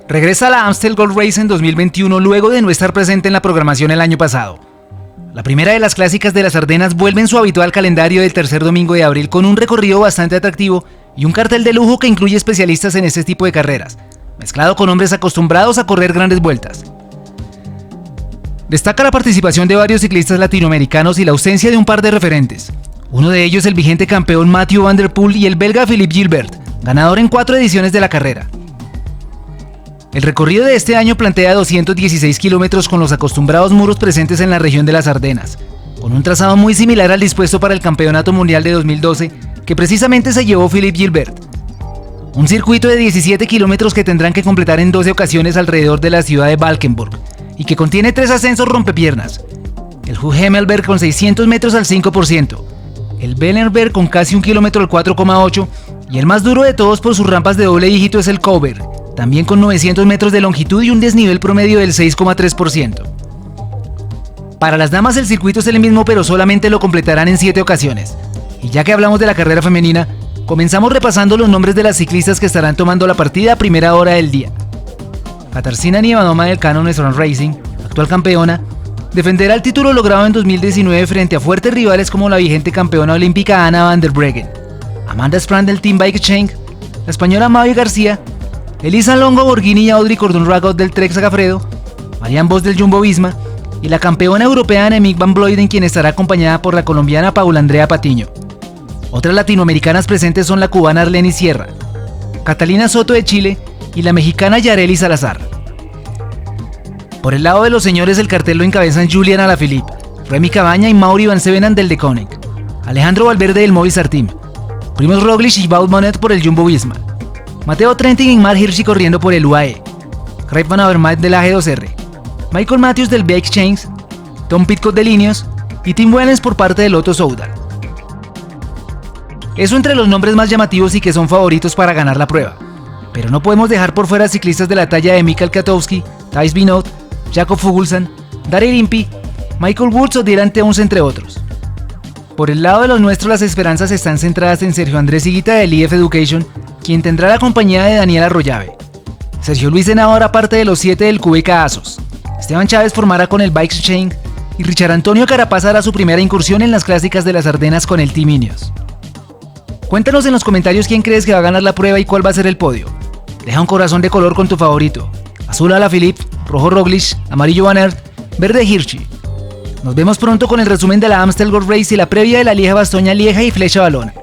Regresa la Amstel Gold Race en 2021 luego de no estar presente en la programación el año pasado. La primera de las clásicas de las Ardenas vuelve en su habitual calendario del tercer domingo de abril con un recorrido bastante atractivo y un cartel de lujo que incluye especialistas en este tipo de carreras, mezclado con hombres acostumbrados a correr grandes vueltas. Destaca la participación de varios ciclistas latinoamericanos y la ausencia de un par de referentes. Uno de ellos el vigente campeón Mathieu van der Poel y el belga Philippe Gilbert, ganador en 4 ediciones de la carrera. El recorrido de este año plantea 216 kilómetros con los acostumbrados muros presentes en la región de las Ardenas, con un trazado muy similar al dispuesto para el Campeonato Mundial de 2012, que precisamente se llevó Philippe Gilbert. Un circuito de 17 kilómetros que tendrán que completar en 12 ocasiones alrededor de la ciudad de Valkenburg, y que contiene 3 ascensos rompepiernas. El Hooghemelberg con 600 metros al 5%, el Bellenberg con casi 1 kilómetro al 4,8%, y el más duro de todos por sus rampas de doble dígito es el Cauberg, también con 900 metros de longitud y un desnivel promedio del 6,3%. Para las damas el circuito es el mismo, pero solamente lo completarán en 7 ocasiones. Y ya que hablamos de la carrera femenina, comenzamos repasando los nombres de las ciclistas que estarán tomando la partida a primera hora del día. Katarzyna Niewiadoma del Canon SRAM Racing, actual campeona, defenderá el título logrado en 2019 frente a fuertes rivales como la vigente campeona olímpica Anna van der Breggen, Amanda Sprand del Team Bike Exchange, la española Mavi García, Elisa Longo Borghini y Audrey Cordon-Ragot del Trek Segafredo, Marianne Vos del Jumbo Visma y la campeona europea Annemiek van Vleuten, quien estará acompañada por la colombiana Paula Andrea Patiño. Otras latinoamericanas presentes son la cubana Arleny Sierra, Catalina Soto de Chile y la mexicana Yareli Salazar. Por el lado de los señores el cartel lo encabezan Julian Alaphilippe, Remy Cabaña y Mauri Van Sevenan del De Koning, Alejandro Valverde del Movistar Team, Primoz Roglic y Wout Monet por el Jumbo Visma, Matteo Trentin y Mark Hirschi corriendo por el UAE, Craig Van Avermaet del AG2R, Michael Matthews del Bike Exchange, Tom Pidcock del Ineos y Tim Wellens por parte del Lotto Soudal. Eso entre los nombres más llamativos y que son favoritos para ganar la prueba, pero no podemos dejar por fuera ciclistas de la talla de Mikael Katowski, Thijs Benoot, Jakob Fuglsang, Daryl Impey, Michael Woods o Dylan Teuns, entre otros. Por el lado de los nuestros las esperanzas están centradas en Sergio Andrés Higuita del IF Education, quien tendrá la compañía de Daniel Arroyave. Sergio Luis Henao hará parte de los 7 del QBK Asos. Esteban Chávez formará con el Bike Exchange y Richard Antonio Carapaz hará su primera incursión en las clásicas de las Ardenas con el Team Ineos. Cuéntanos en los comentarios quién crees que va a ganar la prueba y cuál va a ser el podio. Deja un corazón de color con tu favorito. Azul Alaphilippe, rojo Roglic, amarillo Van Aert, verde Hirschi. Nos vemos pronto con el resumen de la Amstel Gold Race y la previa de la Lieja-Bastoña-Lieja y Flecha Valona.